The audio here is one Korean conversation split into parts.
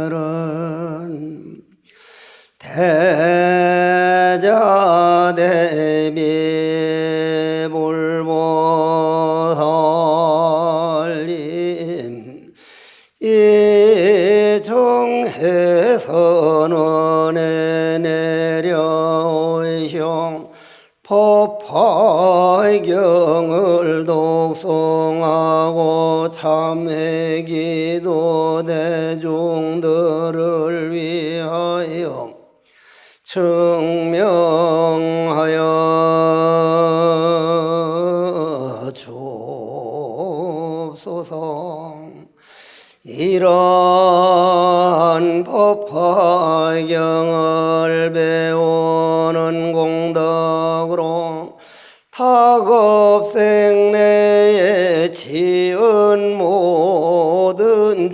시말은 대자대비 불보살님 이정해선원에 내려오시오 법화경을 독송하고 참회기도 대중들을 위하여 증명하여 주옵소서. 이러한 법화경을 배우는 공덕으로 타급생내에 지은 모든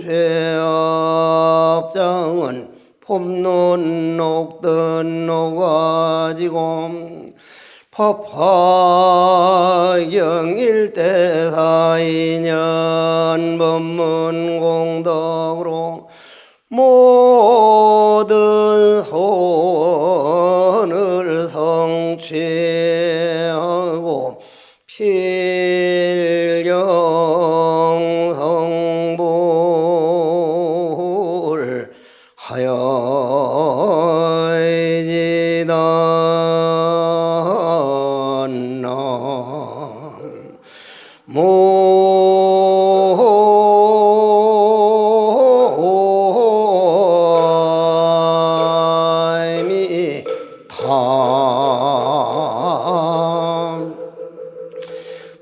죄업장은 폼눈 녹듯 녹아지고 법화경 일대사인연 법문 공덕으로 모든 소원을 성취하고 필경성불 하여이지다.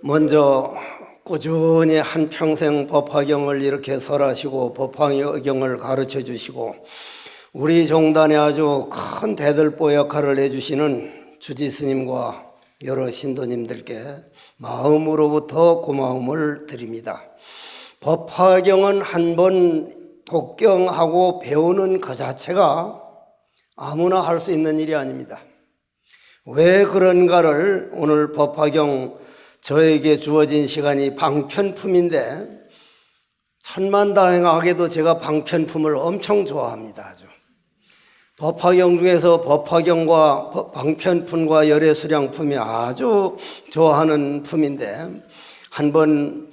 먼저 꾸준히 한평생 법화경을 이렇게 설하시고 법화경을 가르쳐 주시고 우리 종단에 아주 큰 대들보 역할을 해주시는 주지스님과 여러 신도님들께 마음으로부터 고마움을 드립니다. 법화경은 한번 독경하고 배우는 그 자체가 아무나 할 수 있는 일이 아닙니다. 왜 그런가를 오늘 법화경 저에게 주어진 시간이 방편품인데 천만다행하게도 제가 방편품을 엄청 좋아합니다. 아주 법화경 중에서 법화경과 방편품과 열애수량품이 아주 좋아하는 품인데 한번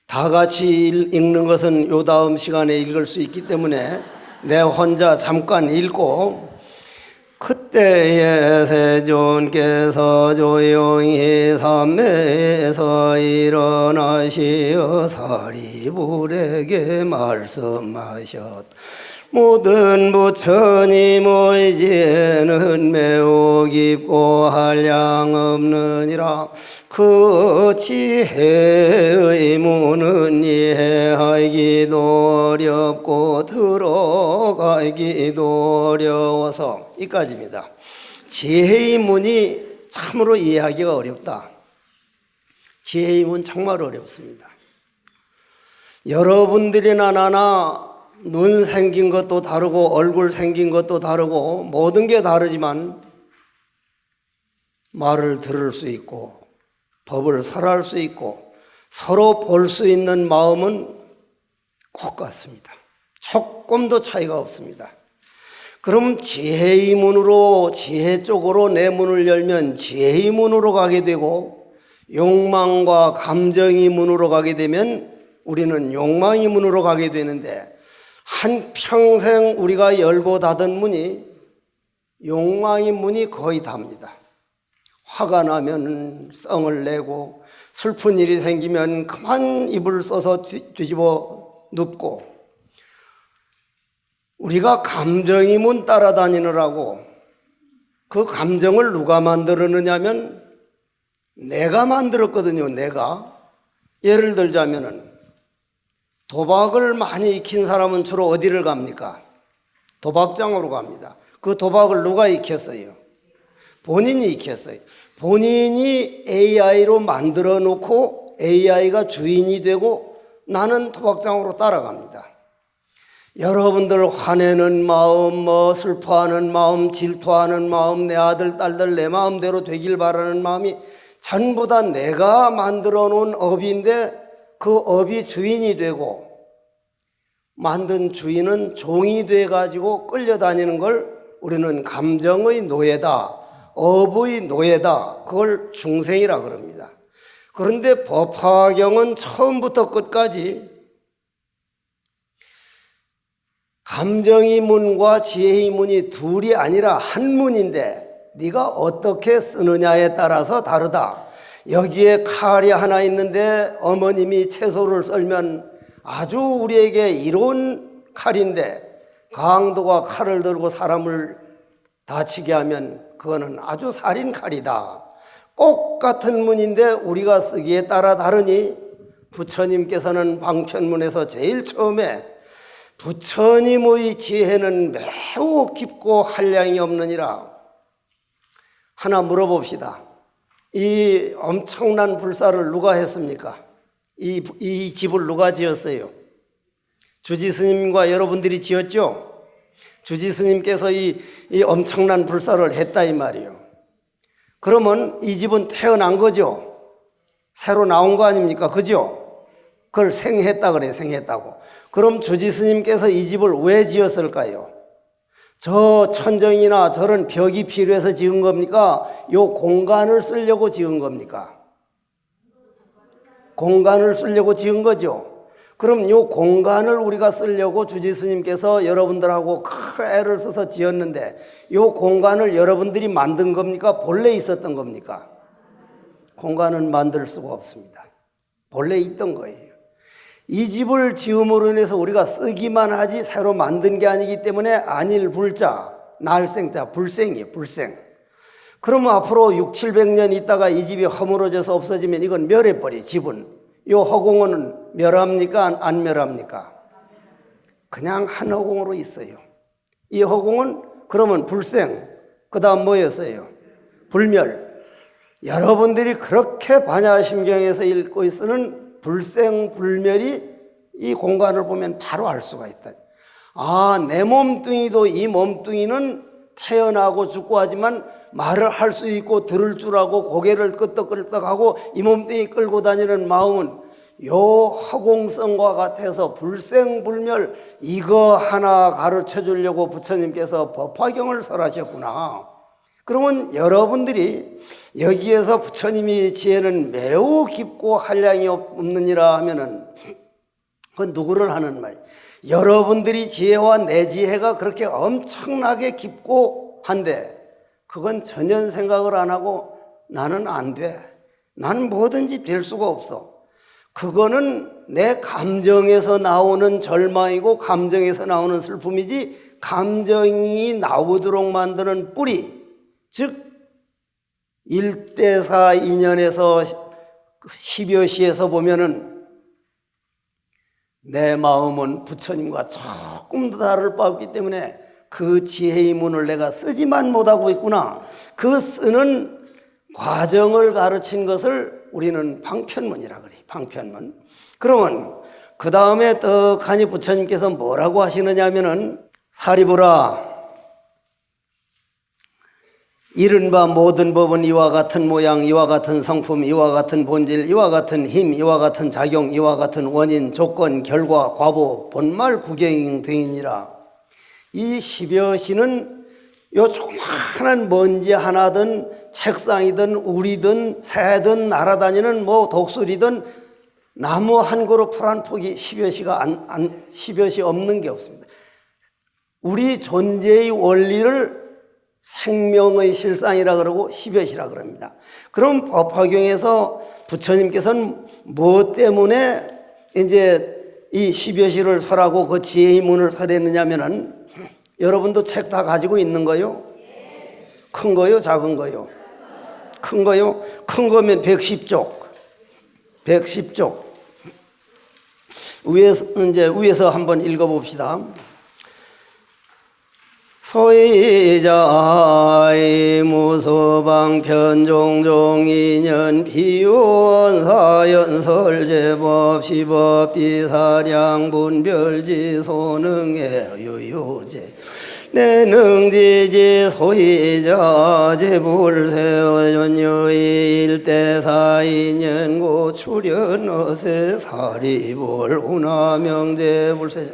다 같이 읽는 것은 요 다음 시간에 읽을 수 있기 때문에 내 혼자 잠깐 읽고 그때에 세존께서 조용히 삼매에서 일어나시어 사리불에게 말씀하셨. 모든 부처님의 지혜는 매우 깊고 한량없느니라. 그 지혜의 문은 이해하기도 어렵고 들어가기도 어려워서 이까지입니다. 지혜의 문이 참으로 이해하기가 어렵다. 지혜의 문 정말 어렵습니다. 여러분들이나 나나 눈 생긴 것도 다르고 얼굴 생긴 것도 다르고 모든 게 다르지만 말을 들을 수 있고 법을 설할 수 있고 서로 볼 수 있는 마음은 똑같습니다. 조금도 차이가 없습니다. 그럼 지혜의 문으로 지혜 쪽으로 내 문을 열면 지혜의 문으로 가게 되고 욕망과 감정의 문으로 가게 되면 우리는 욕망의 문으로 가게 되는데 한평생 우리가 열고 닫은 문이 욕망의 문이 거의 답니다. 화가 나면 성을 내고 슬픈 일이 생기면 그만 입을 써서 뒤집어 눕고 우리가 감정의 문 따라다니느라고 그 감정을 누가 만들었느냐면 내가 만들었거든요. 내가 예를 들자면은 도박을 많이 익힌 사람은 주로 어디를 갑니까? 도박장으로 갑니다. 그 도박을 누가 익혔어요? 본인이 익혔어요. 본인이 AI로 만들어 놓고 AI가 주인이 되고 나는 도박장으로 따라갑니다. 여러분들 화내는 마음, 슬퍼하는 마음, 질투하는 마음, 내 아들, 딸들 내 마음대로 되길 바라는 마음이 전부 다 내가 만들어 놓은 업인데 그 업이 주인이 되고 만든 주인은 종이 돼 가지고 끌려다니는 걸 우리는 감정의 노예다, 업의 노예다, 그걸 중생이라 그럽니다. 그런데 법화경은 처음부터 끝까지 감정의 문과 지혜의 문이 둘이 아니라 한 문인데 네가 어떻게 쓰느냐에 따라서 다르다. 여기에 칼이 하나 있는데 어머님이 채소를 썰면 아주 우리에게 이로운 칼인데 강도가 칼을 들고 사람을 다치게 하면 그거는 아주 살인 칼이다. 꼭 같은 문인데 우리가 쓰기에 따라 다르니 부처님께서는 방편문에서 제일 처음에 부처님의 지혜는 매우 깊고 한량이 없느니라. 하나 물어봅시다. 이 엄청난 불사를 누가 했습니까? 이 집을 누가 지었어요? 주지 스님과 여러분들이 지었죠? 주지 스님께서 이 엄청난 불사를 했다 이 말이에요. 그러면 이 집은 태어난 거죠? 새로 나온 거 아닙니까? 그죠? 그걸 생했다 그래요. 생했다고. 그럼 주지 스님께서 이 집을 왜 지었을까요? 저 천정이나 저런 벽이 필요해서 지은 겁니까? 요 공간을 쓰려고 지은 겁니까? 공간을 쓰려고 지은 거죠. 그럼 요 공간을 우리가 쓰려고 주지 스님께서 여러분들하고 큰 애를 써서 지었는데 요 공간을 여러분들이 만든 겁니까? 본래 있었던 겁니까? 공간은 만들 수가 없습니다. 본래 있던 거예요. 이 집을 지음으로 인해서 우리가 쓰기만 하지 새로 만든 게 아니기 때문에 안일 불자, 날생자, 불생이에요. 불생. 그러면 앞으로 600~700년 있다가 이 집이 허물어져서 없어지면 이건 멸해버려. 집은. 이 허공은 멸합니까? 안 멸합니까? 그냥 한 허공으로 있어요. 이 허공은 그러면 불생, 그 다음 뭐였어요? 불멸. 여러분들이 그렇게 반야심경에서 읽고 있으는 불생 불멸이 이 공간을 보면 바로 알 수가 있다. 아, 내 몸뚱이도 이 몸뚱이는 태어나고 죽고 하지만 말을 할 수 있고 들을 줄 알고 고개를 끄덕끄덕하고 이 몸뚱이 끌고 다니는 마음은 요 허공성과 같아서 불생불멸 이거 하나 가르쳐 주려고 부처님께서 법화경을 설하셨구나. 그러면 여러분들이 여기에서 부처님이 지혜는 매우 깊고 한량이 없느니라 하면은 그건 누구를 하는 말이에요? 여러분들이 지혜와 내 지혜가 그렇게 엄청나게 깊고 한데 그건 전혀 생각을 안 하고 나는 안 돼. 나는 뭐든지 될 수가 없어. 그거는 내 감정에서 나오는 절망이고 감정에서 나오는 슬픔이지 감정이 나오도록 만드는 뿌리, 즉 1대4 인연에서 10여 시에서 보면은 내 마음은 부처님과 조금 더 다를 바 없기 때문에 그 지혜의 문을 내가 쓰지만 못하고 있구나. 그 쓰는 과정을 가르친 것을 우리는 방편문이라 그래요. 방편문. 그러면 그 다음에 떡하니 부처님께서 뭐라고 하시느냐 하면은 사리부라 이른바 모든 법은 이와 같은 모양, 이와 같은 성품, 이와 같은 본질, 이와 같은 힘, 이와 같은 작용, 이와 같은 원인, 조건, 결과, 과보, 본말, 구경 등이니라. 이 10여 시는 요 조그마한 먼지 하나든 책상이든 우리든 새든 날아다니는 뭐 독수리든 나무 한 그루 풀 한 폭이 10여 시가 10여 시 없는 게 없습니다. 우리 존재의 원리를 생명의 실상이라 그러고 10여 시라 그럽니다. 그럼 법화경에서 부처님께서는 무엇 때문에 이제 이 10여 시를 설하고 그 지혜의 문을 설했느냐면은 여러분도 책 다 가지고 있는 거요? 큰 거요? 작은 거요? 큰 거요? 큰 거면 110쪽. 110쪽. 위에서 한번 읽어봅시다. 소이자의 무소방 편종종 인연 비원 사연 설제법 시법 비사량 분별지 소능의 유유제 내능지지 소이자 제불세원유의 일대사인연고 출연어세 사리불 운하명제불세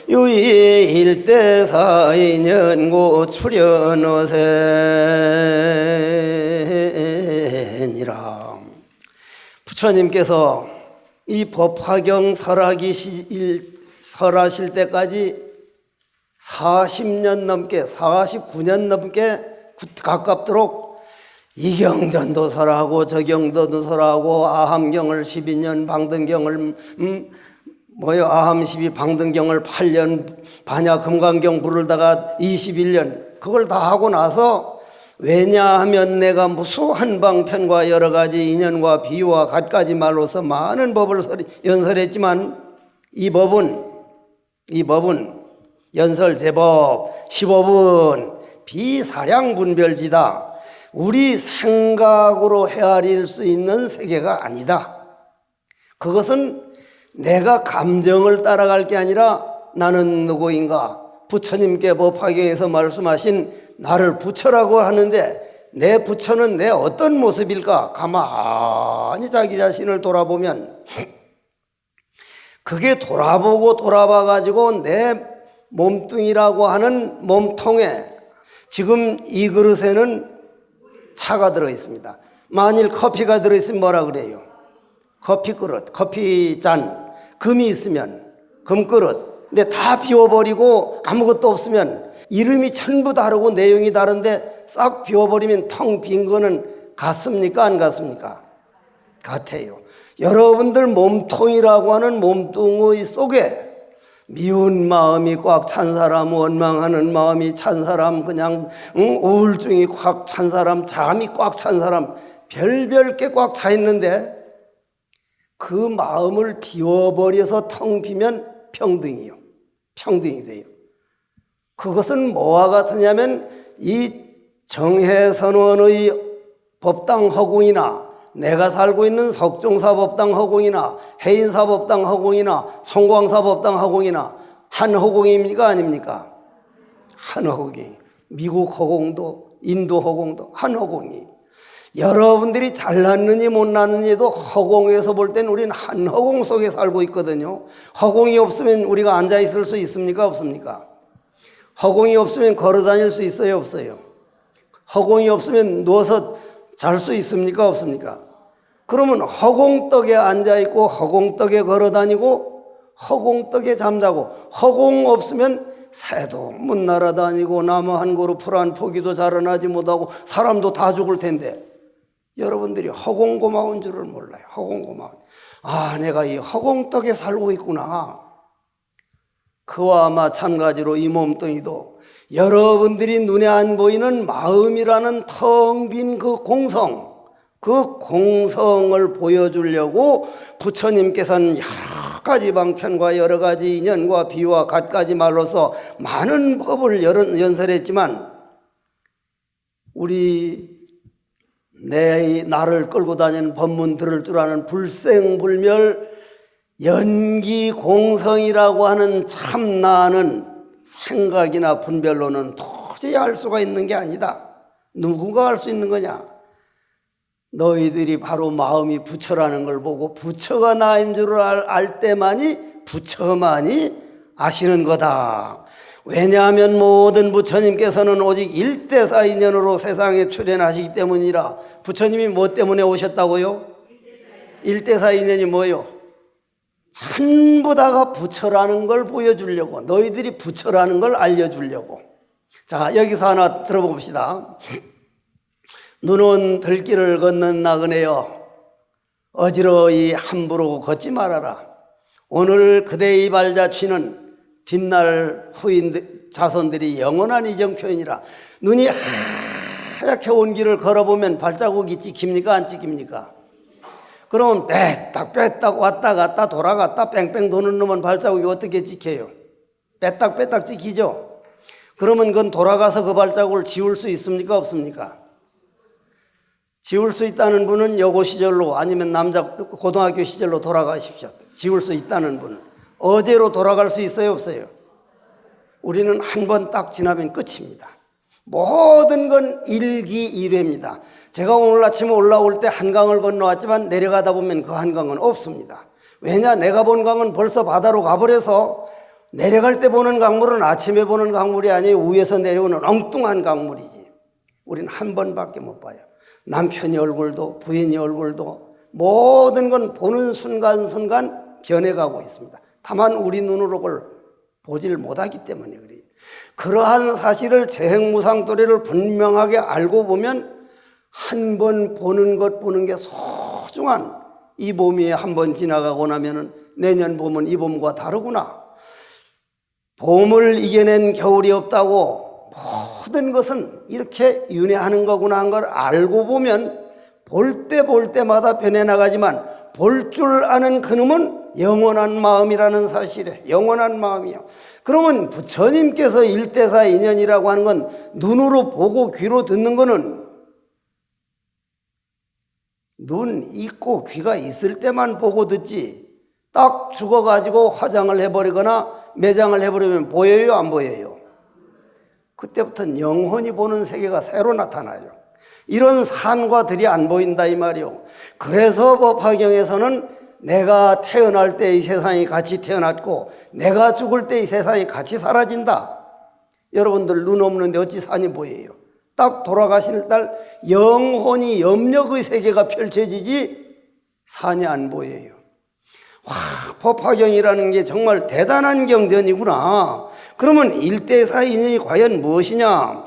유의 일대사인연고 출연어세니라. 부처님께서 이 법화경 설하실 때까지 40년 넘게 49년 넘게 가깝도록 이경전도 설하고 저경도도 설하고 아함경을 12년 방등경을 아함 12 방등경을 8년 반야 금강경 부르다가 21년 그걸 다 하고 나서 왜냐하면 내가 무수한 방편과 여러 가지 인연과 비유와 갖가지 말로서 많은 법을 연설했지만 이 법은 연설 제법 15분 비사량분별지다. 우리 생각으로 헤아릴 수 있는 세계가 아니다. 그것은 내가 감정을 따라갈 게 아니라 나는 누구인가? 부처님께 법화경에서 말씀하신 나를 부처라고 하는데 내 부처는 내 어떤 모습일까? 가만히 자기 자신을 돌아보면 그게 돌아보고 돌아봐 가지고 내 몸뚱이라고 하는 몸통에 지금 이 그릇에는 차가 들어있습니다. 만일 커피가 들어있으면 뭐라 그래요? 커피 그릇, 커피 잔, 금이 있으면 금 그릇. 근데 다 비워버리고 아무것도 없으면 이름이 전부 다르고 내용이 다른데 싹 비워버리면 텅 빈 거는 같습니까? 안 같습니까? 같아요. 여러분들 몸통이라고 하는 몸뚱이 속에 미운 마음이 꽉 찬 사람, 원망하는 마음이 찬 사람, 그냥 우울증이 꽉 찬 사람, 잠이 꽉 찬 사람, 별별 게 꽉 차 있는데 그 마음을 비워버려서 텅 비면 평등이요. 평등이 돼요. 그것은 뭐와 같으냐면 이 정해선원의 법당 허공이나 내가 살고 있는 석종사 법당 허공이나 해인사 법당 허공이나 송광사 법당 허공이나 한 허공입니까? 아닙니까? 한 허공이. 미국 허공도 인도 허공도 한 허공이. 여러분들이 잘났느니 못났느니도 허공에서 볼 때는 우리는 한 허공 속에 살고 있거든요. 허공이 없으면 우리가 앉아 있을 수 있습니까? 없습니까? 허공이 없으면 걸어 다닐 수 있어요? 없어요? 허공이 없으면 누워서 잘 수 있습니까? 없습니까? 그러면 허공떡에 앉아있고 허공떡에 걸어다니고 허공떡에 잠자고 허공 없으면 새도 못 날아다니고 나무 한 그루 풀 한 포기도 자라나지 못하고 사람도 다 죽을 텐데 여러분들이 허공고마운 줄을 몰라요. 허공고마운. 아, 내가 이 허공떡에 살고 있구나. 그와 마찬가지로 이 몸뚱이도 여러분들이 눈에 안 보이는 마음이라는 텅 빈 그 공성, 그 공성을 보여주려고 부처님께서는 여러 가지 방편과 여러 가지 인연과 비유와 갖가지 말로서 많은 법을 연설했지만 우리 나를 끌고 다니는 법문 들을 줄 아는 불생불멸 연기공성이라고 하는 참나는 생각이나 분별로는 도저히 알 수가 있는 게 아니다. 누구가 알 수 있는 거냐? 너희들이 바로 마음이 부처라는 걸 보고 부처가 나인 줄 알 때만이 부처만이 아시는 거다. 왜냐하면 모든 부처님께서는 오직 일대사인연으로 세상에 출현하시기 때문이라. 부처님이 뭐 때문에 오셨다고요? 일대사인연이 뭐요? 전부 다가 부처라는 걸 보여주려고, 너희들이 부처라는 걸 알려주려고. 자, 여기서 하나 들어봅시다. 눈은 들길을 걷는 나그네여 어지러이 함부로 걷지 말아라. 오늘 그대의 발자취는 뒷날 후인 자손들이 영원한 이정 표현이라. 눈이 하얗게 온 길을 걸어보면 발자국이 찍힙니까? 안 찍힙니까? 그러면 빼딱 왔다 갔다 돌아갔다 뺑뺑 도는 놈은 발자국이 어떻게 찍혀요? 빼딱 찍히죠? 그러면 그건 돌아가서 그 발자국을 지울 수 있습니까? 없습니까? 지울 수 있다는 분은 여고 시절로 아니면 고등학교 시절로 돌아가십시오. 지울 수 있다는 분은. 어제로 돌아갈 수 있어요? 없어요? 우리는 한 번 딱 지나면 끝입니다. 모든 건 일기일회입니다. 제가 오늘 아침에 올라올 때 한강을 건너왔지만 내려가다 보면 그 한강은 없습니다. 왜냐? 내가 본 강은 벌써 바다로 가버려서 내려갈 때 보는 강물은 아침에 보는 강물이 아니에요. 위에서 내려오는 엉뚱한 강물이지. 우리는 한 번밖에 못 봐요. 남편의 얼굴도 부인의 얼굴도 모든 건 보는 순간순간 변해가고 있습니다. 다만 우리 눈으로 그걸 보질 못하기 때문에 그래요. 그러한 사실을 재행무상도리를 분명하게 알고 보면 한 번 보는 것 보는 게 소중한 이 봄이 한 번 지나가고 나면은 내년 봄은 이 봄과 다르구나. 봄을 이겨낸 겨울이 없다고 모든 것은 이렇게 윤회하는 거구나 한 걸 알고 보면 볼 때마다 변해나가지만 볼 줄 아는 그놈은 영원한 마음이라는 사실에 영원한 마음이요. 그러면 부처님께서 일대사 인연이라고 하는 건 눈으로 보고 귀로 듣는 거는 눈 있고 귀가 있을 때만 보고 듣지 딱 죽어가지고 화장을 해버리거나 매장을 해버리면 보여요 안 보여요? 그때부터는 영혼이 보는 세계가 새로 나타나요. 이런 산과 들이 안 보인다 이 말이요. 그래서 법화경에서는 내가 태어날 때 이 세상이 같이 태어났고 내가 죽을 때 이 세상이 같이 사라진다. 여러분들 눈 없는데 어찌 산이 보여요? 딱 돌아가실 날 영혼이 염력의 세계가 펼쳐지지 산이 안 보여요. 와, 법화경이라는 게 정말 대단한 경전이구나. 그러면 일대사 인연이 과연 무엇이냐?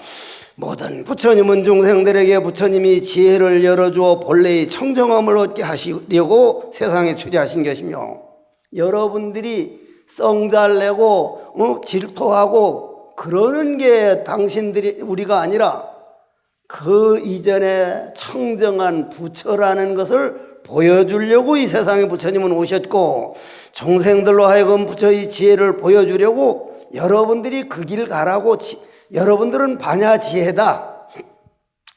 모든 부처님은 중생들에게 부처님이 지혜를 열어주어 본래의 청정함을 얻게 하시려고 세상에 출hiện 것이며 여러분들이 썽잘 내고 질투하고 그러는 게 당신들이 우리가 아니라 그 이전에 청정한 부처라는 것을 보여주려고 이 세상에 부처님은 오셨고 중생들로 하여금 부처의 지혜를 보여주려고 여러분들이 그 길 가라고 여러분들은 반야지혜다.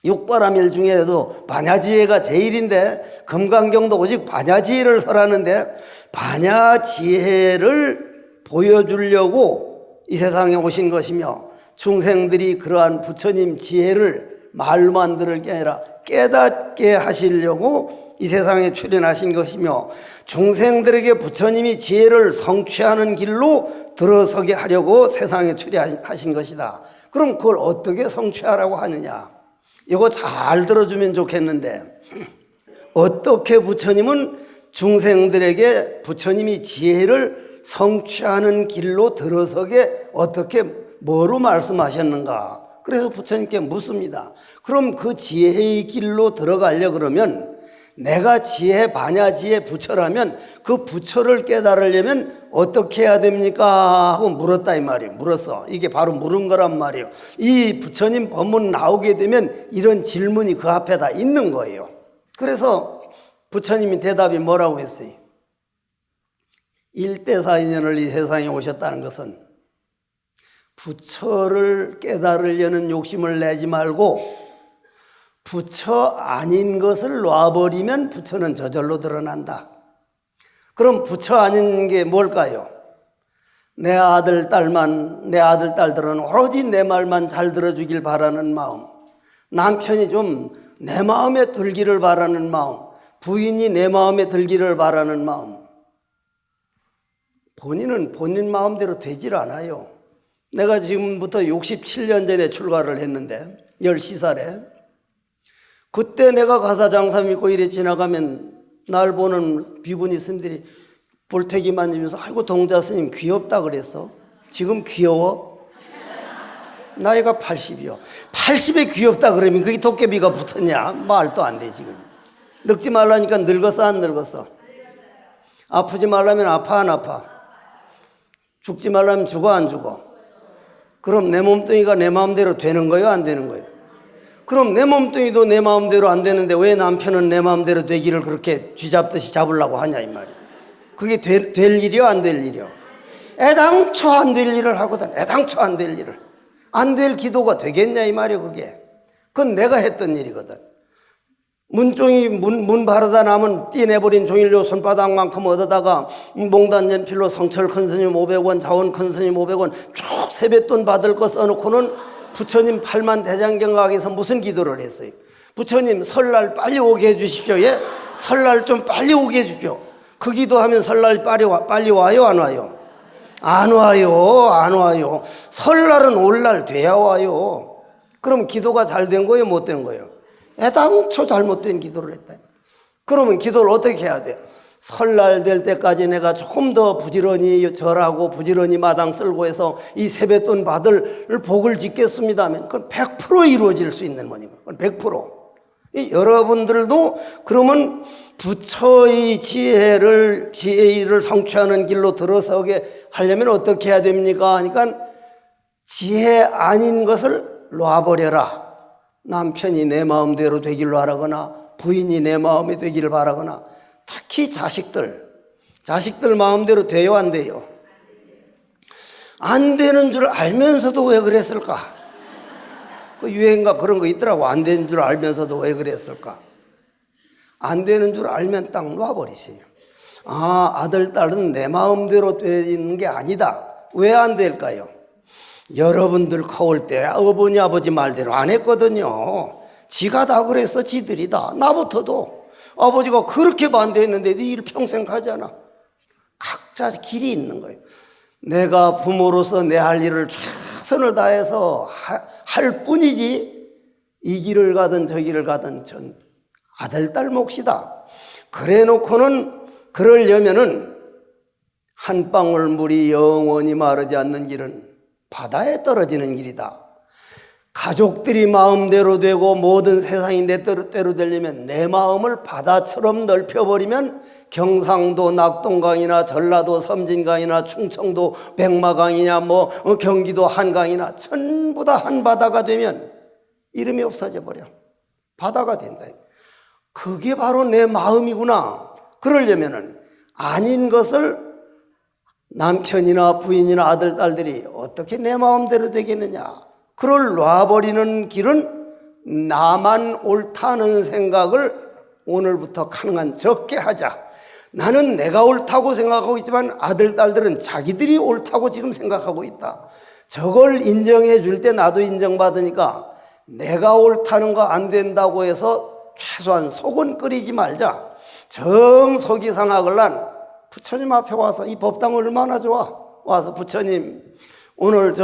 육바라밀 중에도 반야지혜가 제일인데 금강경도 오직 반야지혜를 설하는데 반야지혜를 보여주려고 이 세상에 오신 것이며 중생들이 그러한 부처님 지혜를 말로만 들을 게 아니라 깨닫게 하시려고 이 세상에 출현하신 것이며 중생들에게 부처님이 지혜를 성취하는 길로 들어서게 하려고 세상에 출현하신 것이다. 그럼 그걸 어떻게 성취하라고 하느냐? 이거 잘 들어주면 좋겠는데 어떻게 부처님은 중생들에게 부처님이 지혜를 성취하는 길로 들어서게 어떻게 뭐로 말씀하셨는가? 그래서 부처님께 묻습니다. 그럼 그 지혜의 길로 들어가려 그러면 내가 지혜 반야지혜 부처라면 그 부처를 깨달으려면 어떻게 해야 됩니까? 하고 물었다 이 말이에요. 물었어. 이게 바로 물은 거란 말이에요. 이 부처님 법문 나오게 되면 이런 질문이 그 앞에다 있는 거예요. 그래서 부처님이 대답이 뭐라고 했어요? 일대사인연을 이 세상에 오셨다는 것은 부처를 깨달으려는 욕심을 내지 말고 부처 아닌 것을 놔버리면 부처는 저절로 드러난다. 그럼 부처 아닌 게 뭘까요? 내 아들, 딸들은 오로지 내 말만 잘 들어주길 바라는 마음, 남편이 좀 내 마음에 들기를 바라는 마음, 부인이 내 마음에 들기를 바라는 마음. 본인은 본인 마음대로 되질 않아요. 내가 지금부터 67년 전에 출가를 했는데 10시살에 그때 내가 가사장사 믿고 이래 지나가면 날 보는 비구니 스님들이 볼태기 만지면서 아이고 동자 스님 귀엽다 그랬어. 지금 귀여워? 나이가 80이요. 80에 귀엽다 그러면 그게 도깨비가 붙었냐? 말도 안 돼 지금. 늙지 말라니까 늙었어 안 늙었어? 아프지 말라면 아파 안 아파? 죽지 말라면 죽어 안 죽어? 그럼 내 몸뚱이가 내 마음대로 되는 거예요 안 되는 거예요? 그럼 내 몸뚱이도 내 마음대로 안 되는데 왜 남편은 내 마음대로 되기를 그렇게 쥐잡듯이 잡으려고 하냐 이 말이야. 그게 될 일이요 안 될 일이요? 애당초 안 될 일을 하거든. 애당초 안 될 일을. 안 될 기도가 되겠냐 이 말이야 그게. 그건 내가 했던 일이거든. 문종이 문 바르다 남은 띠내버린 종일료 손바닥만큼 얻어다가 몽단 연필로 성철 큰 스님 500원, 자원 큰 스님 500원 쭉 세뱃돈 받을 거 써놓고는 부처님 팔만 대장경각에서 무슨 기도를 했어요? 부처님 설날 빨리 오게 해주십시오. 예? 설날 좀 빨리 오게 해주십시오. 그 기도하면 설날 빨리 와요, 안 와요? 안 와요, 안 와요. 설날은 올날 돼야 와요. 그럼 기도가 잘 된 거예요, 못 된 거예요? 애당초 잘못된 기도를 했다. 그러면 기도를 어떻게 해야 돼요? 설날 될 때까지 내가 조금 더 부지런히 절하고 부지런히 마당 쓸고 해서 이 세뱃돈 받을 복을 짓겠습니다 하면 그건 100% 이루어질 수 있는 거니까. 100%. 여러분들도 그러면 부처의 지혜를 성취하는 길로 들어서게 하려면 어떻게 해야 됩니까? 그러니까 지혜 아닌 것을 놔버려라. 남편이 내 마음대로 되기를 바라거나 부인이 내 마음이 되기를 바라거나 특히 자식들 마음대로 돼요, 안 돼요? 안 되는 줄 알면서도 왜 그랬을까? 그 유행가 그런 거 있더라고. 안 되는 줄 알면서도 왜 그랬을까? 안 되는 줄 알면 딱 놔버리세요. 아, 아들, 딸은 내 마음대로 되는 게 아니다. 왜 안 될까요? 여러분들 커올 때 어머니 아버지 말대로 안 했거든요. 지가 다 그랬어. 지들이 다. 나부터도 아버지가 그렇게 반대했는데 네 일 평생 가잖아. 각자 길이 있는 거예요. 내가 부모로서 내 할 일을 최선을 다해서 할 뿐이지 이 길을 가든 저 길을 가든 전 아들 딸 몫이다. 그래 놓고는 그러려면은 한 방울 물이 영원히 마르지 않는 길은 바다에 떨어지는 길이다. 가족들이 마음대로 되고 모든 세상이 내 뜻대로 되려면 내 마음을 바다처럼 넓혀버리면 경상도 낙동강이나 전라도 섬진강이나 충청도 백마강이냐 경기도 한강이나 전부 다 한 바다가 되면 이름이 없어져 버려. 바다가 된다. 그게 바로 내 마음이구나. 그러려면은 아닌 것을 남편이나 부인이나 아들, 딸들이 어떻게 내 마음대로 되겠느냐. 그걸 놔버리는 길은 나만 옳다는 생각을 오늘부터 가능한 적게 하자. 나는 내가 옳다고 생각하고 있지만 아들, 딸들은 자기들이 옳다고 지금 생각하고 있다. 저걸 인정해 줄 때 나도 인정받으니까 내가 옳다는 거 안 된다고 해서 최소한 속은 끓이지 말자. 정 속이 상하걸란 부처님 앞에 와서 이 법당 얼마나 좋아. 와서 부처님 오늘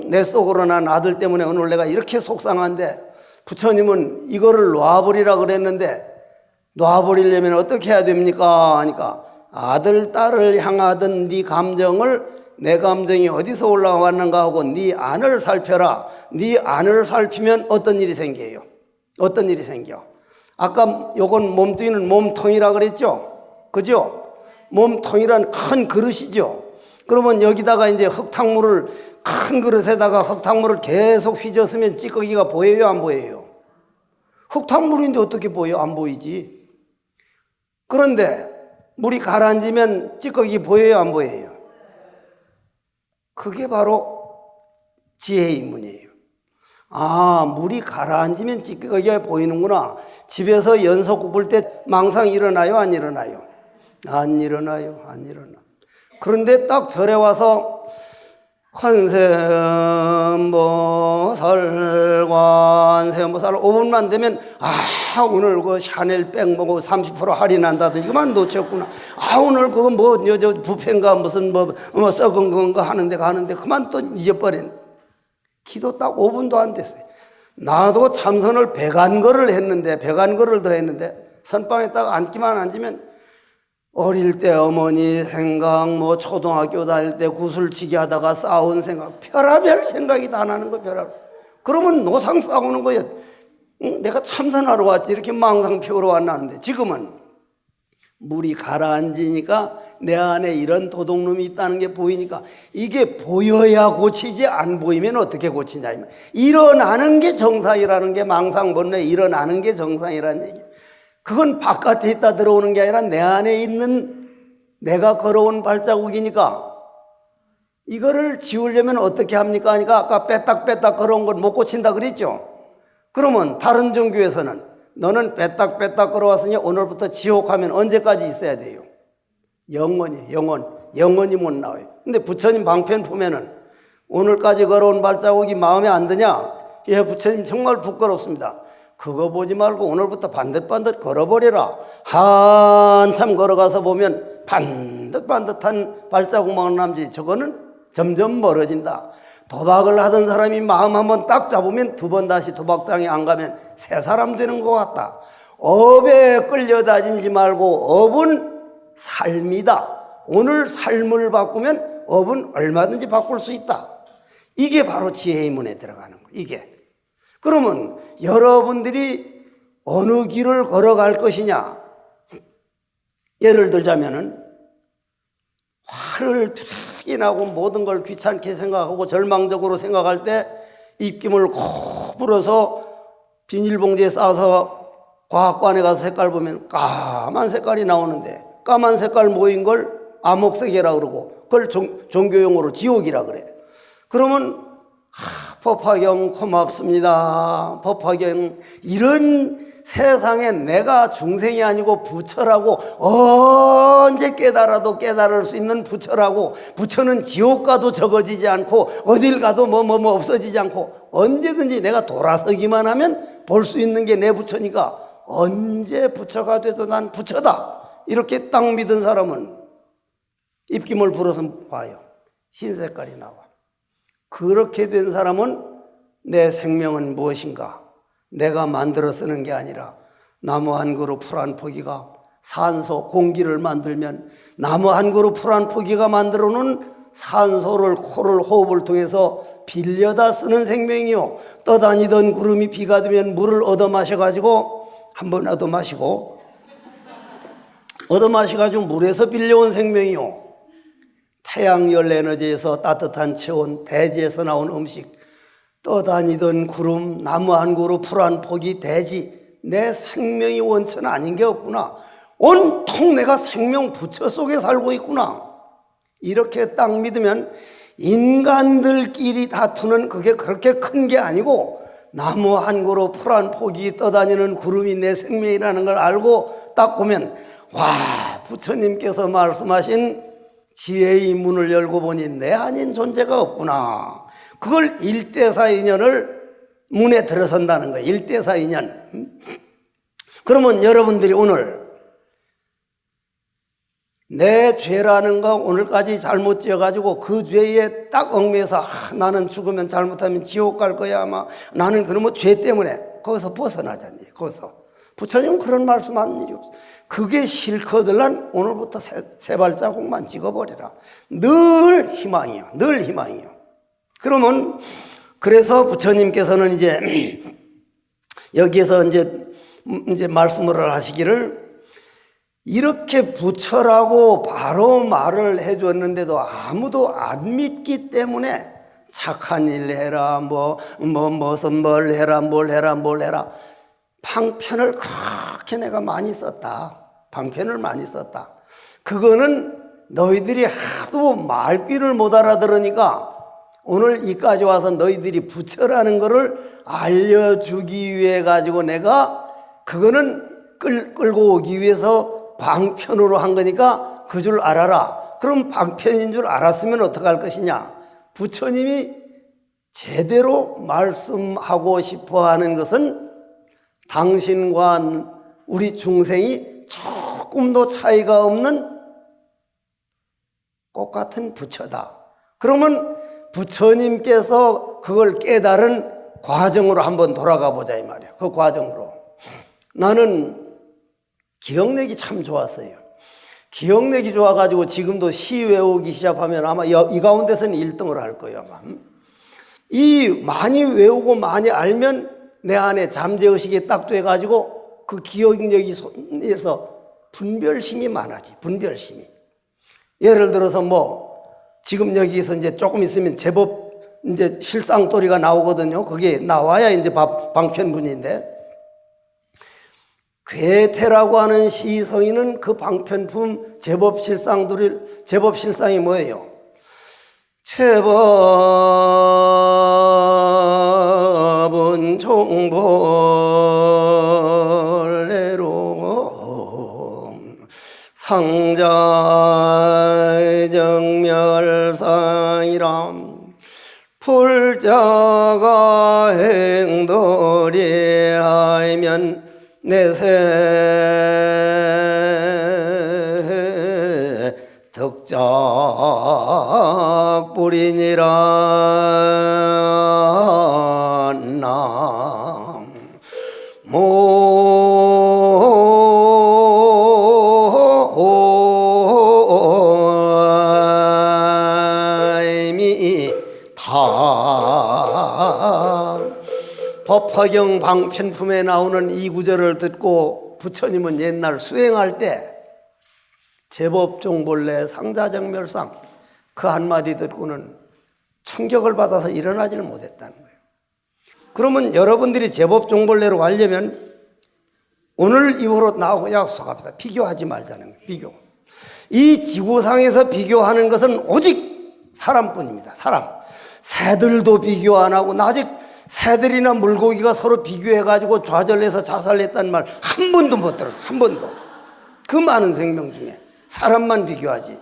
내 속으로 난 아들 때문에 오늘 내가 이렇게 속상한데 부처님은 이거를 놔버리라 그랬는데 놔버리려면 어떻게 해야 됩니까? 하니까 아들 딸을 향하던 네 감정을 내 감정이 어디서 올라왔는가 하고 네 안을 살펴라. 네 안을 살피면 어떤 일이 생겨요? 어떤 일이 생겨? 아까 요건 몸뚱이는 몸통이라 그랬죠? 그죠? 몸통이란 큰 그릇이죠. 그러면 여기다가 이제 흙탕물을 큰 그릇에다가 흙탕물을 계속 휘젓으면 찌꺼기가 보여요, 안 보여요? 흙탕물인데 어떻게 보여? 안 보이지. 그런데 물이 가라앉으면 찌꺼기 보여요, 안 보여요? 그게 바로 지혜의 문이에요. 아, 물이 가라앉으면 찌꺼기가 보이는구나. 집에서 연소 굽을 때 망상 일어나요, 안 일어나요? 안 일어나요, 안 일어나. 그런데 딱 절에 와서 관세음보살 5분만 되면 아, 오늘 그 샤넬 백 먹고 30% 할인한다든지 그만 놓쳤구나. 아, 오늘 그거 저 부페인가 무슨 썩은 건가 하는데 가는데 그만 또 잊어버린. 기도 딱 5분도 안 됐어요. 나도 참선을 100안거를 했는데 100안거를 더 했는데 선방에 딱 앉기만 앉으면 어릴 때 어머니 생각, 초등학교 다닐 때 구슬치기 하다가 싸운 생각, 별의별 생각이 다 나는 거예요, 별의별. 그러면 노상 싸우는 거예요. 내가 참선하러 왔지, 이렇게 망상 피우러 왔나는데, 지금은 물이 가라앉으니까 내 안에 이런 도둑놈이 있다는 게 보이니까 이게 보여야 고치지 안 보이면 어떻게 고치냐. 일어나는 게 정상이라는 게 망상 본래 일어나는 게 정상이라는 얘기예요. 그건 바깥에 있다 들어오는 게 아니라 내 안에 있는 내가 걸어온 발자국이니까 이거를 지우려면 어떻게 합니까? 하니까 아까 빼딱 걸어온 건 못 고친다 그랬죠. 그러면 다른 종교에서는 너는 빼딱빼딱 걸어왔으니 오늘부터 지옥 하면 언제까지 있어야 돼요? 영원히, 영원히 못 나와요. 근데 부처님 방편 보면은 오늘까지 걸어온 발자국이 마음에 안 드냐? 예, 부처님 정말 부끄럽습니다. 그거 보지 말고 오늘부터 반듯반듯 걸어버려라. 한참 걸어가서 보면 반듯반듯한 발자국만 남지 저거는 점점 멀어진다. 도박을 하던 사람이 마음 한번 딱 잡으면 두 번 다시 도박장에 안 가면 새 사람 되는 것 같다. 업에 끌려다니지 말고 업은 삶이다. 오늘 삶을 바꾸면 업은 얼마든지 바꿀 수 있다. 이게 바로 지혜의 문에 들어가는 거예요. 이게. 그러면 여러분들이 어느 길을 걸어갈 것이냐? 예를 들자면은 화를 되게 나고 모든 걸 귀찮게 생각하고 절망적으로 생각할 때 입김을 코 불어서 비닐봉지에 싸서 과학관에 가서 색깔 보면 까만 색깔이 나오는데 까만 색깔 모인 걸 암흑색이라 그러고 그걸 종교용어로 지옥이라 그래. 그러면 법화경 고맙습니다. 법화경 이런 세상에 내가 중생이 아니고 부처라고 언제 깨달아도 깨달을 수 있는 부처라고 부처는 지옥 가도 적어지지 않고 어딜 가도 뭐 없어지지 않고 언제든지 내가 돌아서기만 하면 볼 수 있는 게 내 부처니까 언제 부처가 돼도 난 부처다. 이렇게 딱 믿은 사람은 입김을 불어서 봐요. 흰 색깔이 나와. 그렇게 된 사람은 내 생명은 무엇인가? 내가 만들어 쓰는 게 아니라 나무 한 그루 풀 한 포기가 산소 공기를 만들면 나무 한 그루 풀 한 포기가 만들어 놓은 산소를 코를 호흡을 통해서 빌려다 쓰는 생명이요. 떠다니던 구름이 비가 되면 물을 얻어 마셔가지고 한번 얻어 마시고 물에서 빌려온 생명이요. 태양열 에너지에서 따뜻한 체온, 대지에서 나온 음식, 떠다니던 구름, 나무 한 그루, 풀 한 포기, 대지, 내 생명이 원천은 아닌 게 없구나. 온통 내가 생명 부처 속에 살고 있구나. 이렇게 딱 믿으면 인간들끼리 다투는 그게 그렇게 큰 게 아니고 나무 한 그루, 풀 한 포기, 떠다니는 구름이 내 생명이라는 걸 알고 딱 보면 와, 부처님께서 말씀하신 지혜의 문을 열고 보니 내 아닌 존재가 없구나. 그걸 일대사인연을 문에 들어선다는 거예요. 일대사인연. 그러면 여러분들이 오늘 내 죄라는 거 오늘까지 잘못 지어가지고 그 죄에 딱 얽매여서 나는 죽으면 잘못하면 지옥 갈 거야 아마 나는 그러면 죄 때문에 거기서 벗어나자니. 거기서 부처님은 그런 말씀하는 일이 없어. 그게 싫거든 오늘부터 세 발자국만 찍어버리라. 늘 희망이요. 늘 희망이요. 그러면 그래서 부처님께서는 이제 여기에서 이제 말씀을 하시기를 이렇게 부처라고 바로 말을 해줬는데도 아무도 안 믿기 때문에 착한 일 해라 무슨 뭘 해라 방편을 그렇게 내가 많이 썼다. 방편을 많이 썼다. 그거는 너희들이 하도 말귀를 못 알아들으니까 오늘 이까지 와서 너희들이 부처라는 거를 알려주기 위해 가지고 내가 그거는 끌고 오기 위해서 방편으로 한 거니까 그 줄 알아라. 그럼 방편인 줄 알았으면 어떡할 것이냐? 부처님이 제대로 말씀하고 싶어 하는 것은 당신과 우리 중생이 조금도 차이가 없는 똑같은 부처다. 그러면 부처님께서 그걸 깨달은 과정으로 한번 돌아가 보자 이 말이야. 그 과정으로. 나는 기억력이 참 좋았어요. 기억력이 좋아가지고 지금도 시 외우기 시작하면 아마 이 가운데서는 1등을 할 거예요. 아마. 이 많이 외우고 많이 알면 내 안에 잠재의식이 딱 돼가지고 그 기억력에서 분별심이 많아지. 분별심이. 예를 들어서 지금 여기서 이제 조금 있으면 제법 이제 실상도리가 나오거든요. 그게 나와야 이제 방편분인데 괴테라고 하는 시성이는 그 방편품 제법 실상이 뭐예요? 제법은 제법종벌레로 상자정멸상이람 불자가 행돌이하면 내세 덕작불이니라 법화경 방편품에 나오는 이 구절을 듣고 부처님은 옛날 수행할 때 제법종벌레 상자정멸상 그 한마디 듣고는 충격을 받아서 일어나지를 못했다는 거예요. 그러면 여러분들이 제법종벌레로 가려면 오늘 이후로 나하고 약속합니다. 비교하지 말자는 거예요. 비교. 이 지구상에서 비교하는 것은 오직 사람뿐입니다. 사람. 새들도 비교 안 하고 나 아직 새들이나 물고기가 서로 비교해가지고 좌절해서 자살했다는 말 한 번도 못 들었어. 한 번도. 그 많은 생명 중에 사람만 비교하지.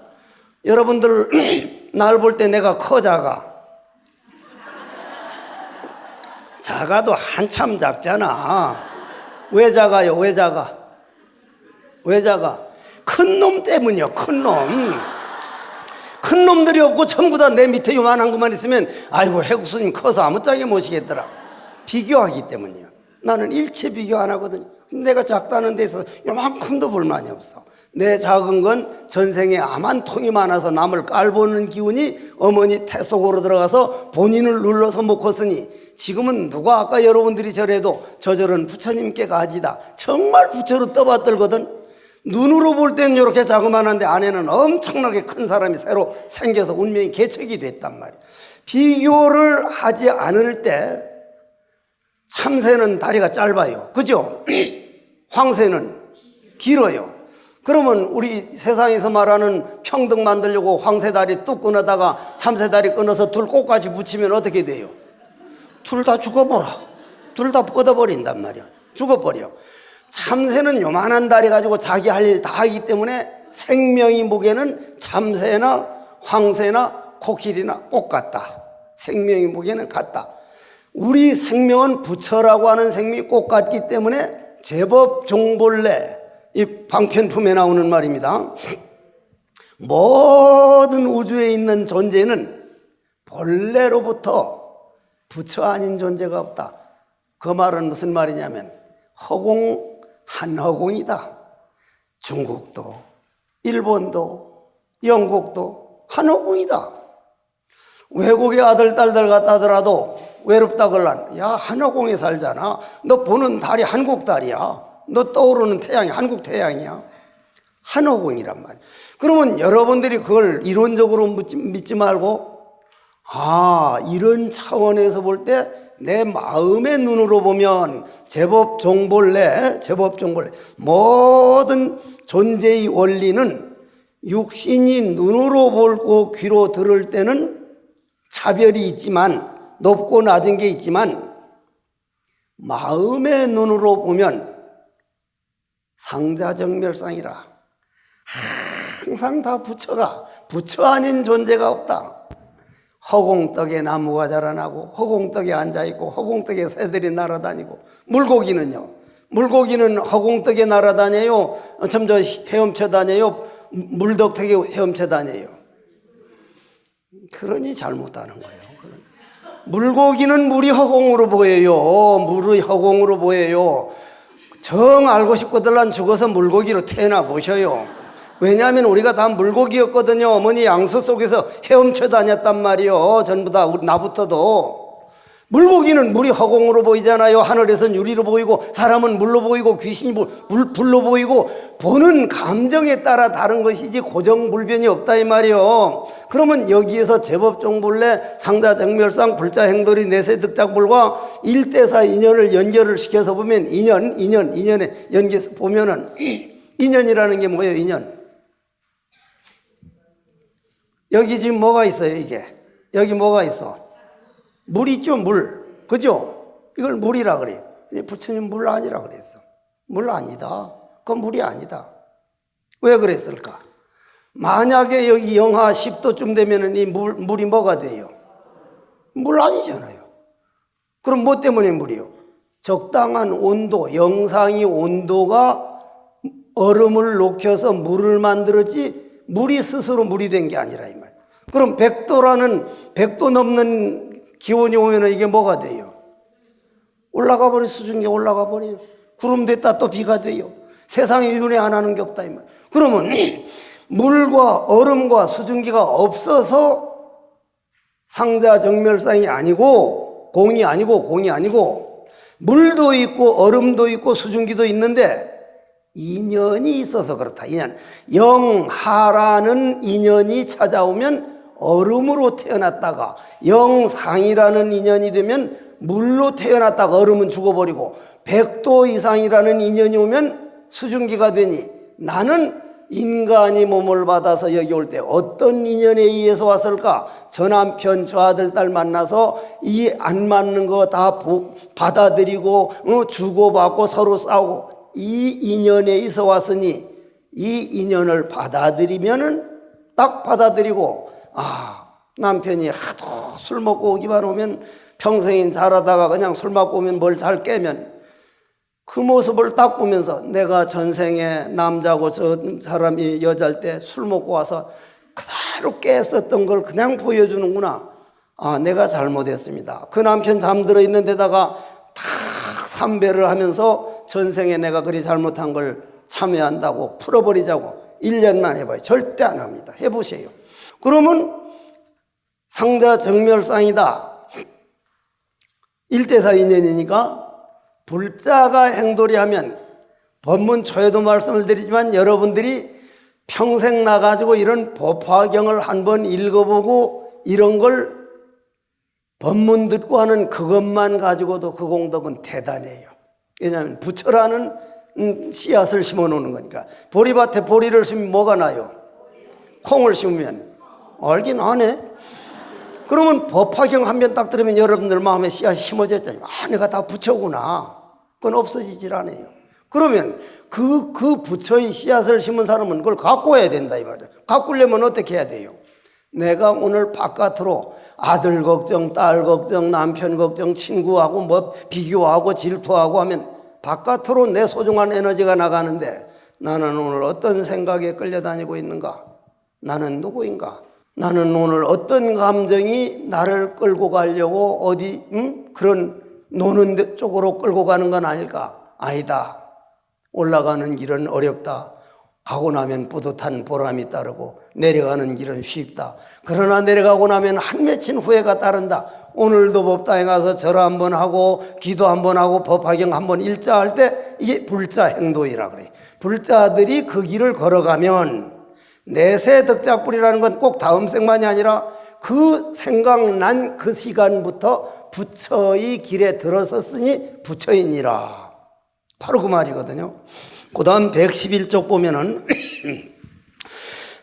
여러분들 날 볼 때 내가 커 작아? 작아도 한참 작잖아. 왜 작아요? 왜 작아? 왜 작아? 큰 놈 때문이요. 큰 놈. 큰 놈들이 없고 전부 다 내 밑에 요만한 것만 있으면 아이고 해국수님 커서 아무짝에 모시겠더라. 비교하기 때문이에요. 나는 일체 비교 안 하거든요. 내가 작다는 데서 요만큼도 불만이 없어. 내 작은 건 전생에 암 한 통이 많아서 남을 깔보는 기운이 어머니 태 속으로 들어가서 본인을 눌러서 못 컸으니 지금은 누가 아까 여러분들이 저래도 저절은 부처님께 가지다. 정말 부처로 떠받들거든. 눈으로 볼 때는 이렇게 자그만한데 안에는 엄청나게 큰 사람이 새로 생겨서 운명이 개척이 됐단 말이에요. 비교를 하지 않을 때 참새는 다리가 짧아요. 그죠? 황새는 길어요. 그러면 우리 세상에서 말하는 평등 만들려고 황새 다리 뚝 끊어다가 참새 다리 끊어서 둘 꼭까지 붙이면 어떻게 돼요? 둘 다 죽어버려. 둘 다 뻗어버린단 말이야. 죽어버려. 참새는 요만한 다리 가지고 자기 할 일 다 하기 때문에 생명이 목에는 참새나 황새나 코끼리나 꼭 같다. 생명이 목에는 같다. 우리 생명은 부처라고 하는 생명이 꼭 같기 때문에 제법 종벌레, 이 방편품에 나오는 말입니다. 모든 우주에 있는 존재는 본래로부터 부처 아닌 존재가 없다. 그 말은 무슨 말이냐면 허공 한허공이다. 중국도 일본도 영국도 한허공이다. 외국의 아들 딸들 갖다 하더라도 외롭다 걸란 야 한허공에 살잖아. 너 보는 달이 한국 달이야. 너 떠오르는 태양이 한국 태양이야. 한허공이란 말이야. 그러면 여러분들이 그걸 이론적으로 믿지 말고 이런 차원에서 볼 때 내 마음의 눈으로 보면 제법 종벌레 모든 존재의 원리는 육신이 눈으로 보고 귀로 들을 때는 차별이 있지만 높고 낮은 게 있지만 마음의 눈으로 보면 상자정멸상이라 항상 다 부처 아닌 존재가 없다. 허공떡에 나무가 자라나고 허공떡에 앉아있고 허공떡에 새들이 날아다니고 물고기는 허공떡에 날아다녀요? 저 헤엄쳐 다녀요? 물덕택에 헤엄쳐 다녀요? 그러니 잘못하는 거예요. 물고기는 물이 허공으로 보여요. 물의 허공으로 보여요. 정 알고 싶거들란 죽어서 물고기로 태어나 보셔요. 왜냐하면 우리가 다 물고기였거든요. 어머니 양수 속에서 헤엄쳐 다녔단 말이요. 전부 다 나부터도. 물고기는 물이 허공으로 보이잖아요. 하늘에선 유리로 보이고 사람은 물로 보이고 귀신이 불로 보이고 보는 감정에 따라 다른 것이지 고정불변이 없다 이 말이요. 그러면 여기에서 제법종벌레 상자정멸상 불자행돌이 내세득작불과 일대사 인연을 연결을 시켜서 보면 인연에 연결해서 보면은 인연이라는 게 뭐예요? 인연. 여기 지금 뭐가 있어요? 이게 여기 뭐가 있어? 물 있죠? 물. 그죠? 이걸 물이라 그래요. 부처님 물 아니라 그랬어. 물 아니다. 그건 물이 아니다. 왜 그랬을까? 만약에 여기 영하 10도쯤 되면 이 물이 뭐가 돼요? 물 아니잖아요. 그럼 뭐 때문에 물이요? 적당한 온도, 영상의 온도가 얼음을 녹여서 물을 만들었지 물이 스스로 물이 된 게 아니라 이 말. 그럼 100도 넘는 기온이 오면 이게 뭐가 돼요? 올라가 버려. 수증기가 올라가 버려요. 구름 됐다 또 비가 돼요. 세상에 윤회 안 하는 게 없다 이 말. 그러면 물과 얼음과 수증기가 없어서 상자정멸상이 아니고 공이 아니고 물도 있고 얼음도 있고 수증기도 있는데 인연이 있어서 그렇다. 인연. 영하라는 인연이 찾아오면 얼음으로 태어났다가 영상이라는 인연이 되면 물로 태어났다가 얼음은 죽어버리고 100도 이상이라는 인연이 오면 수증기가 되니 나는 인간이 몸을 받아서 여기 올 때 어떤 인연에 의해서 왔을까? 저 남편 저 아들 딸 만나서 이 안 맞는 거 다 받아들이고 주고받고 서로 싸우고 이 인연에 있어 왔으니 이 인연을 받아들이면은 딱 받아들이고 남편이 하도 술 먹고 오기만 오면 평생인 잘하다가 그냥 술 먹고 오면 뭘 잘 깨면 그 모습을 딱 보면서 내가 전생에 남자고 저 사람이 여자일 때 술 먹고 와서 그대로 깼었던 걸 그냥 보여주는구나. 내가 잘못했습니다. 그 남편 잠들어 있는 데다가 탁 삼배를 하면서 전생에 내가 그리 잘못한 걸 참여한다고 풀어버리자고 1년만 해봐요. 절대 안 합니다. 해보세요. 그러면 상자정멸상이다. 1대4 인연이니까 불자가 행돌이하면 법문초에도 말씀을 드리지만 여러분들이 평생 나가지고 이런 법화경을 한번 읽어보고 이런 걸 법문 듣고 하는 그것만 가지고도 그 공덕은 대단해요. 왜냐하면 부처라는 씨앗을 심어놓는 거니까. 보리밭에 보리를 심으면 뭐가 나요? 콩을 심으면 알긴 하네. 그러면 법화경 한 편 딱 들으면 여러분들 마음에 씨앗이 심어졌잖아요. 내가 다 부처구나. 그건 없어지질 않아요. 그러면 그 부처의 씨앗을 심은 사람은 그걸 가꿔야 된다 이 말이에요. 가꾸려면 어떻게 해야 돼요? 내가 오늘 바깥으로 아들 걱정, 딸 걱정, 남편 걱정, 친구하고 뭐 비교하고 질투하고 하면 바깥으로 내 소중한 에너지가 나가는데 나는 오늘 어떤 생각에 끌려다니고 있는가? 나는 누구인가? 나는 오늘 어떤 감정이 나를 끌고 가려고 어디 그런 노는 쪽으로 끌고 가는 건 아닐까? 아니다. 올라가는 길은 어렵다. 가고 나면 뿌듯한 보람이 따르고 내려가는 길은 쉽다. 그러나 내려가고 나면 한 맺힌 후회가 따른다. 오늘도 법당에 가서 절 한번 하고 기도 한번 하고 법화경 한번 읽자 할 때 이게 불자 행도이라 그래. 불자들이 그 길을 걸어가면 내세 덕작불이라는 건 꼭 다음 생만이 아니라 그 생각난 그 시간부터 부처의 길에 들어섰으니 부처이니라. 바로 그 말이거든요. 그 다음 111쪽 보면은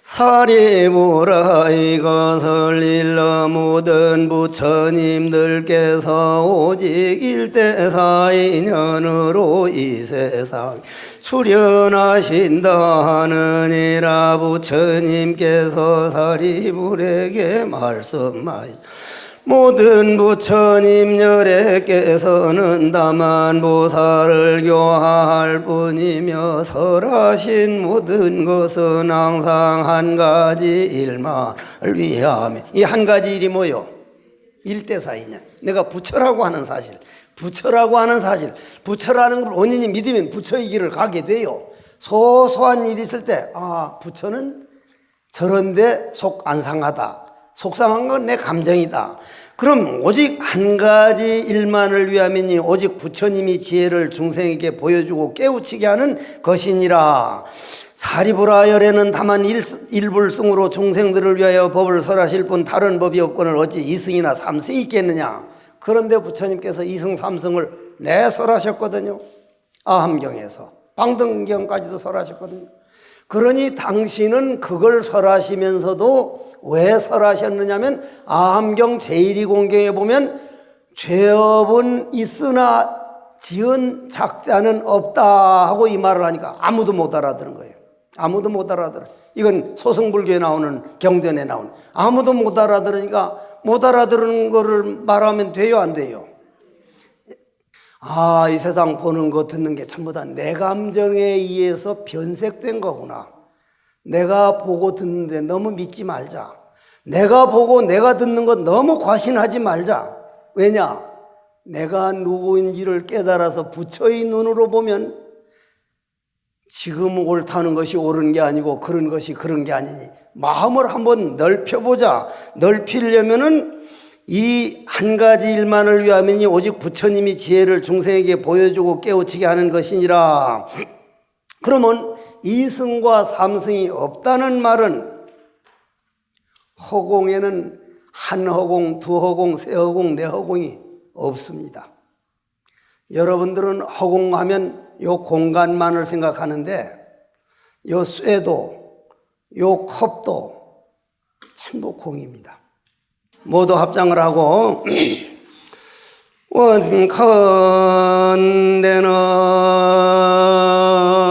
사리부라 이것을 일러 모든 부처님들께서 오직 일대사인연으로 이 세상 출현하신다 하느니라. 부처님께서 사리불에게 말씀하시 모든 부처님 열애께서는 다만 보살을 교화할 뿐이며 설하신 모든 것은 항상 한 가지 일만을 위하며. 이 한 가지 일이 뭐요? 일대사이냐. 내가 부처라고 하는 사실, 부처라고 하는 사실, 부처라는 걸 본인이 믿으면 부처의 길을 가게 돼요. 소소한 일이 있을 때 부처는 저런데 속 안 상하다. 속상한 건 내 감정이다. 그럼 오직 한 가지 일만을 위하면이 오직 부처님이 지혜를 중생에게 보여주고 깨우치게 하는 것이니라. 사리부라 열애는 다만 일불승으로 중생들을 위하여 법을 설하실 뿐 다른 법이 없거늘 어찌 이승이나 삼승이 있겠느냐. 그런데 부처님께서 이승 삼승을 설하셨거든요. 아함경에서 방등경까지도 설하셨거든요. 그러니 당신은 그걸 설하시면서도 왜 설하셨느냐면 아함경 제1위 공경에 보면 죄업은 있으나 지은 작자는 없다 하고 이 말을 하니까 아무도 못 알아들은 거예요. 아무도 못 알아들어. 이건 소승불교에 나오는 경전에 나오는, 아무도 못 알아들으니까 못 알아들은 거를 말하면 돼요, 안 돼요? 아, 이 세상 보는 거 듣는 게 전부 다 내 감정에 의해서 변색된 거구나. 내가 보고 듣는데 너무 믿지 말자. 내가 보고 내가 듣는 것 너무 과신하지 말자. 왜냐? 내가 누구인지를 깨달아서 부처의 눈으로 보면 지금 옳다는 것이 옳은 게 아니고 그런 것이 그런 게 아니니 마음을 한번 넓혀보자. 넓히려면은 이 한 가지 일만을 위하면이 오직 부처님이 지혜를 중생에게 보여주고 깨우치게 하는 것이니라. 그러면 이승과 삼승이 없다는 말은 허공에는 한 허공, 두 허공, 세 허공, 네 허공이 없습니다. 여러분들은 허공하면 요 공간만을 생각하는데 요 쇠도, 요 컵도 전부 공입니다. 모두 합장을 하고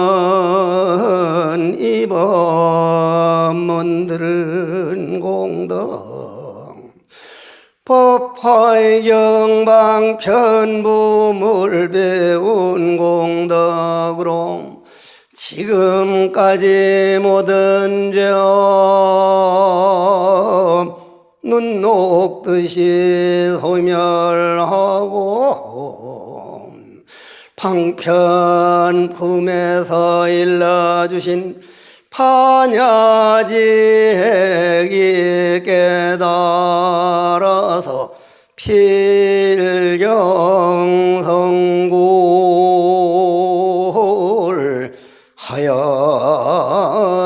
원컨대는 이법문들은 공덕 법화의 경방 편부물 배운 공덕으로 지금까지 모든 죄업 눈 녹듯이 소멸하고 방편품에서 일러주신 판야지핵이 깨달아서 필경성골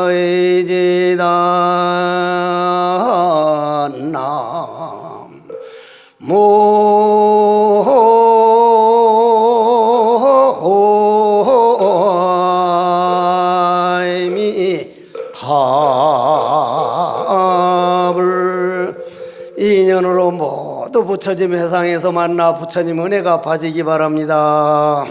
하여이지다 모임이 답을 인연으로 모두 부처님 회상에서 만나 부처님 은혜가 봐지기 바랍니다.